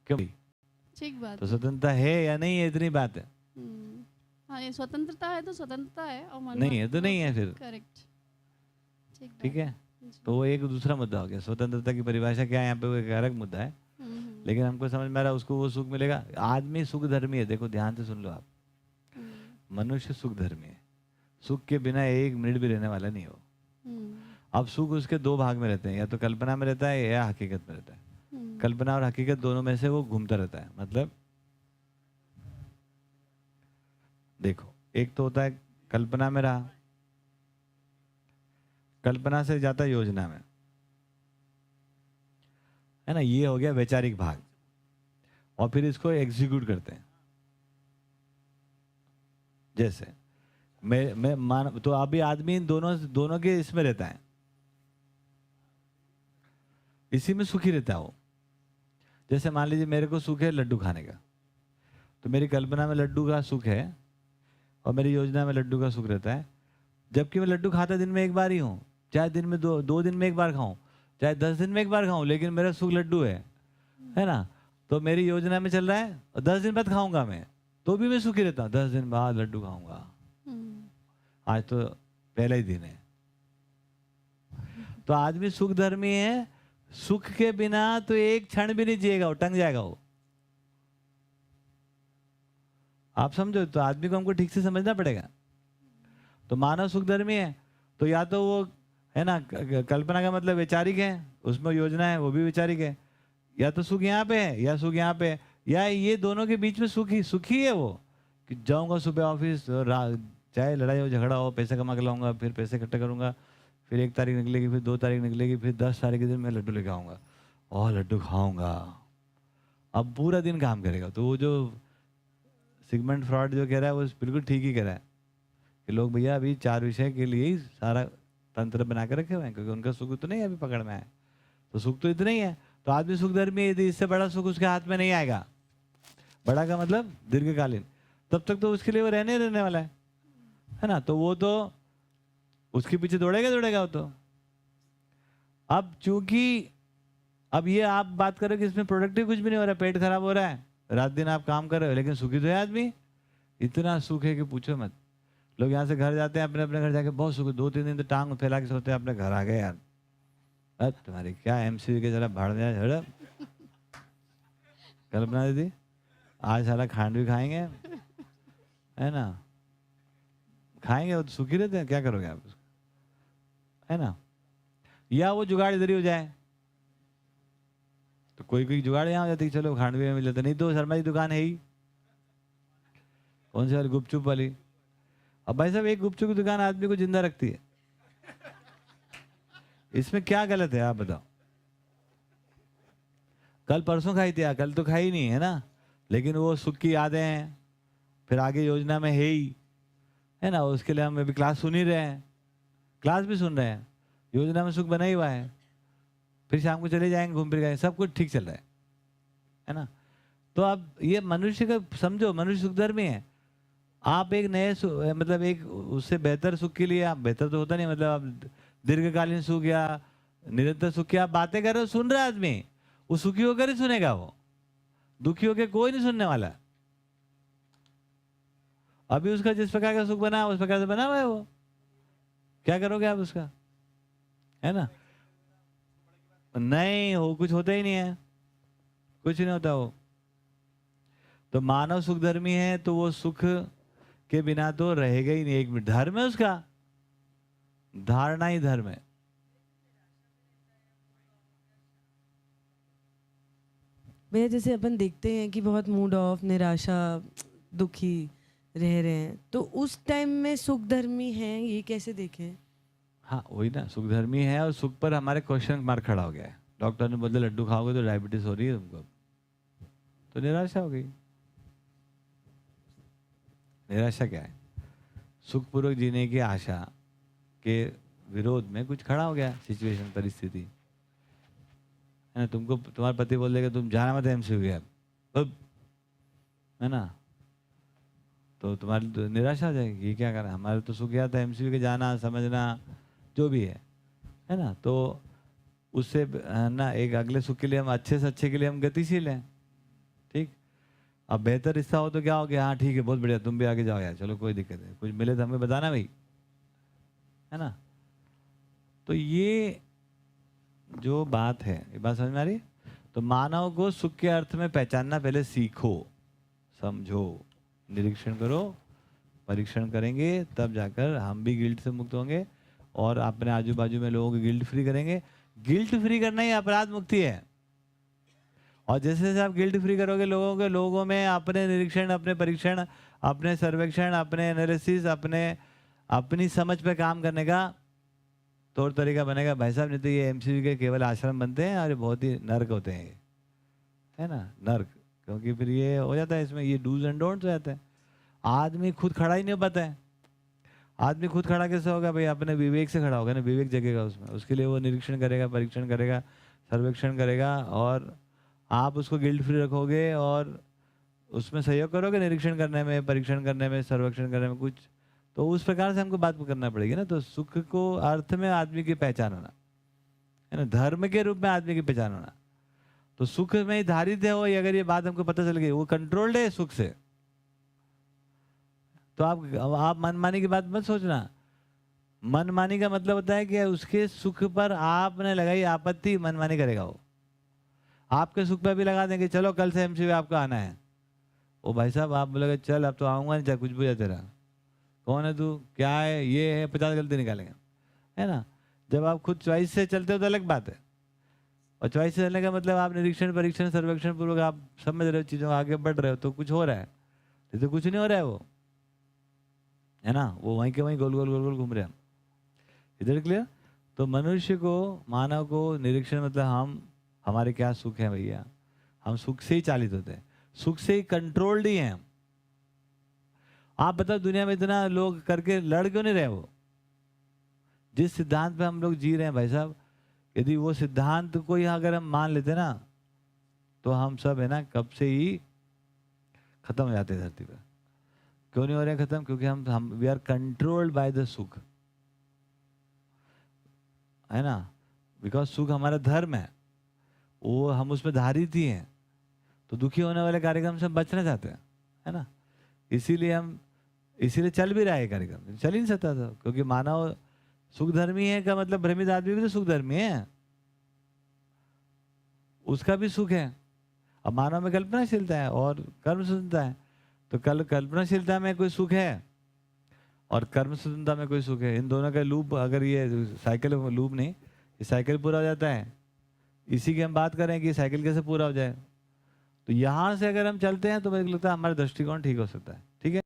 क्यों? ठीक बात तो है। स्वतंत्रता है या नहीं है, इतनी बात है। हाँ, ये स्वतंत्रता है तो स्वतंत्रता है और नहीं है तो नहीं है फिर। करेक्ट। ठीक ठीक बात है, है जी। तो वो एक दूसरा मुद्दा हो गया। स्वतंत्रता की परिभाषा क्या है यहाँ पे, वो एक अलग मुद्दा है। लेकिन हमको समझ में आ रहा है उसको वो सुख मिलेगा। आदमी सुख धर्मी है, देखो ध्यान से सुन लो आप। मनुष्य सुख धर्मी है, सुख के बिना एक मिनट भी रहने वाला नहीं हो। अब सुख उसके दो भाग में रहते हैं, या तो कल्पना में रहता है या हकीकत में रहता है। कल्पना और हकीकत दोनों में से वो घूमता रहता है। मतलब देखो, एक तो होता है कल्पना में रहा, कल्पना से जाता है योजना में, है ना, ये हो गया वैचारिक भाग। और फिर इसको एग्जीक्यूट करते हैं। जैसे मैं मान तो अभी आदमी दोनों दोनों के इसमें रहता है, इसी में सुखी रहता है वो। जैसे मान लीजिए मेरे को सुख है लड्डू खाने का, तो मेरी कल्पना में लड्डू का सुख है और मेरी योजना में लड्डू का सुख रहता है। जबकि मैं लड्डू खाता दिन में एक बार ही हूँ, चाहे दिन में दो दिन में एक बार खाऊं, चाहे 10 दिन में एक बार खाऊं, लेकिन मेरा सुख लड्डू है ना। तो मेरी योजना में चल रहा है और 10 दिन बाद खाऊंगा मैं, तो भी मैं सुखी रहता हूँ। 10 दिन बाद लड्डू खाऊंगा, आज तो पहला ही दिन है। तो आदमी सुख धर्मी है, सुख के बिना तो एक क्षण भी नहीं जिएगा, वो टंग जाएगा वो। आप समझो, तो आदमी को हमको ठीक से समझना पड़ेगा। तो मानव सुख धर्मी है, तो या तो वो है ना, कल्पना का मतलब वैचारिक है, उसमें योजना है वो भी वैचारिक है। या तो सुख यहाँ पे है या सुख यहाँ पे है, या ये दोनों के बीच में सुखी है वो, कि जाऊंगा सुबह ऑफिस, चाहे लड़ाई हो झगड़ा हो, पैसे कमा के लाऊंगा, फिर पैसे इकट्ठा करूंगा, फिर 1 तारीख निकलेगी, फिर 2 तारीख निकलेगी, फिर 10 तारीख के दिन मैं लड्डू लेके आऊंगा और लड्डू खाऊंगा। अब पूरा दिन काम करेगा। तो वो जो सिगमंड फ्रॉइड जो कह रहा है वो बिल्कुल ठीक ही कह रहा है कि लोग भैया अभी 4 विषय के लिए ही सारा तंत्र बना के रखे हुए हैं, क्योंकि उनका सुख तो नहीं अभी पकड़ में है। तो सुख तो इतना ही है। तो आदमी सुख धर्मी है, यदि इससे बड़ा सुख उसके हाथ में नहीं आएगा, बड़ा का मतलब दीर्घकालीन, तब तक तो उसके लिए वो रहने वाला है ना। तो वो तो उसके पीछे दौड़ेगा वो तो। अब चूंकि अब ये आप बात करो कि इसमें प्रोडक्टिव कुछ भी नहीं हो रहा है, पेट खराब हो रहा है, रात दिन आप काम कर रहे हो, लेकिन सुखी तो है आदमी। इतना सुख है कि पूछो मत। लोग यहाँ से घर जाते हैं, अपने अपने घर जाके बहुत सुख, 2-3 दिन तो टांग फैला के सोते हैं, अपने घर आ गए यार। अब तुम्हारी क्या एमसी के जरा भाड़ में झड़प। कल्पना दीदी आज सारा खांड भी खाएंगे, है ना, खाएंगे, वो तो सुखी रहते हैं, क्या करोगे आप उसको, है ना। या वो जुगाड़ इधर ही हो जाए, तो कोई जुगाड़ यहाँ हो जाती है, चलो खांडवी में मिल जाता, नहीं तो शर्मा की दुकान है ही, कौन सी वाली, गुपचुप वाली। अब भाई साहब एक गुपचुप की दुकान आदमी को जिंदा रखती है, इसमें क्या गलत है आप बताओ। कल परसों खाई थी, कल तो खाई नहीं है ना, लेकिन वो सुख की यादें हैं, फिर आगे योजना में है ना, उसके लिए हम अभी क्लास सुन ही रहे हैं, क्लास भी सुन रहे हैं, योजना में सुख बना ही हुआ है, फिर शाम को चले जाएंगे, घूम फिर गए, सब कुछ ठीक चल रहा है ना। तो अब ये मनुष्य का समझो, मनुष्य सुख धर्मी है। आप एक नए मतलब एक उससे बेहतर सुख के लिए, आप बेहतर तो होता नहीं, मतलब आप दीर्घकालीन सुख या निरंतर सुख की आप बातें कर रहे हो, सुन रहा है आदमी, वो सुखी होकर ही सुनेगा, वो दुखी होकर कोई नहीं सुनने वाला। अभी उसका जिस प्रकार का सुख बना उस प्रकार से बना हुआ है वो, क्या करोगे आप उसका, है ना। नहीं हो, कुछ होता ही नहीं है, कुछ नहीं होता वो। तो मानव सुख धर्मी है, तो वो सुख के बिना तो रहेगा ही नहीं एक मिनट। धर्म है उसका, धारणा ही धर्म है। भैया जैसे अपन देखते हैं कि बहुत मूड ऑफ, निराशा, दुखी रह रहे हैं, तो उस टाइम में सुख धर्मी हैं, ये कैसे देखें? हाँ वही ना, सुख धर्मी है और सुख पर हमारे क्वेश्चन मार्क खड़ा हो गया है। डॉक्टर ने बोला लड्डू खाओगे तो डायबिटीज हो रही है तुमको, तो निराशा हो गई। निराशा क्या है, सुखपूर्वक जीने की आशा के विरोध में कुछ खड़ा हो गया, सिचुएशन, परिस्थिति, है ना। तुमको तुम्हारा पति बोल देगा तुम जाना मत एमसीयू गया, है ना, तो तुम्हारी तो निराशा हो जाएगी, ये क्या करा, हमारे तो सुख गया था एमसीयू के जाना, समझना, जो भी है ना। तो उससे ना एक अगले सुख के लिए हम अच्छे से अच्छे के लिए हम गतिशील हैं, ठीक। अब बेहतर रिश्ता हो तो क्या हो गया, हाँ ठीक है बहुत बढ़िया, तुम भी आगे जाओ यार, चलो कोई दिक्कत नहीं, कुछ मिले तो हमें बताना भाई, है ना। तो ये जो बात है, ये बात समझ में आ रही है। तो मानव को सुख के अर्थ में पहचानना पहले सीखो, समझो, निरीक्षण करो, परीक्षण करेंगे तब जाकर हम भी गिल्ट से मुक्त होंगे और अपने आजू बाजू में लोगों को गिल्ट फ्री करेंगे। गिल्ट फ्री करना ही अपराध मुक्ति है। और जैसे जैसे आप गिल्ट फ्री करोगे लोगों में अपने निरीक्षण, अपने परीक्षण, अपने सर्वेक्षण, अपने एनालिसिस, अपनी समझ पे काम करने का तौर तरीका बनेगा। भाई साहब नहीं तो ये एमसीयू के केवल आश्रम बनते हैं और ये बहुत ही नर्क होते हैं, है ना, नर्क। क्योंकि फिर ये हो जाता है, इसमें ये डूज एंड डोंट्स हो जाते हैं। आदमी खुद खड़ा ही नहीं हो पाता है। आदमी खुद खड़ा कैसे होगा भाई, अपने विवेक से खड़ा होगा ना, विवेक जगेगा उसमें, उसके लिए वो निरीक्षण करेगा, परीक्षण करेगा, सर्वेक्षण करेगा, और आप उसको गिल्ट फ्री रखोगे और उसमें सहयोग करोगे निरीक्षण करने में, परीक्षण करने में, सर्वेक्षण करने में कुछ, तो उस प्रकार से हमको बात करना पड़ेगी ना। तो सुख को अर्थ में आदमी की पहचान होना, है ना, धर्म के रूप में आदमी की पहचान होना। तो सुख में ही धारित है वो, अगर ये बात हमको पता चल गई, वो कंट्रोल्ड है सुख से, तो आप मनमानी की बात मत सोचना। मनमानी का मतलब होता है कि उसके सुख पर आपने लगाई आपत्ति, मनमानी करेगा वो। आपके सुख पर भी लगा देंगे, चलो कल से एमसीयू आपको आना है। ओ भाई साहब आप बोलोगे चल अब तो आऊंगा नहीं, चाहे कुछ भी हो तेरा, कौन है तू, क्या है, ये है, 50 गलती निकालेंगे, है ना। जब आप खुद चॉइस से चलते हो तो अलग बात है। और चॉइस से चलने का मतलब आप निरीक्षण, परीक्षण, सर्वेक्षण पूर्वक आप समझ रहे हो चीज़ों, आगे बढ़ रहे हो, तो कुछ हो रहा है। तो कुछ नहीं हो रहा है वो, है ना, वो वहीं के वहीं गोल गोल गोल गोल घूम रहे हैं। इधर क्लियर। तो मनुष्य को, मानव को निरीक्षण मतलब हमारे क्या सुख है भैया, हम सुख से ही चालित होते हैं, सुख से ही कंट्रोल्ड ही हैं। आप बताओ दुनिया में इतना लोग करके लड़ क्यों नहीं रहे। वो जिस सिद्धांत पे हम लोग जी रहे हैं भाई साहब, यदि वो सिद्धांत को ही अगर हम मान लेते ना, तो हम सब है ना कब से ही खत्म हो जाते धरती पर। क्यों नहीं हो रहे खत्म, क्योंकि हम we are controlled by the सुख, है ना। बिकॉज सुख हमारा धर्म है, वो हम उसमें धारित ही हैं। तो दुखी होने वाले कार्यक्रम से हम बचना चाहते हैं, है ना। इसीलिए चल भी रहा है कार्यक्रम, चल ही नहीं सकता था, क्योंकि मानव सुख धर्मी है का मतलब भ्रमित आदमी भी तो सुख धर्मी है, उसका भी सुख है। अब मानव में कल्पनाशीलता है और कर्म स्वतंत्रता है, तो कल्पनाशीलता में कोई सुख है और कर्म स्वतंत्रता में कोई सुख है। इन दोनों का लूप, अगर ये साइकिल लूप नहीं, ये साइकिल पूरा हो जाता है। इसी की हम बात करें कि साइकिल कैसे पूरा हो जाए। तो यहाँ से अगर हम चलते हैं तो मुझे लगता है हमारा दृष्टिकोण ठीक हो सकता है। ठीक है।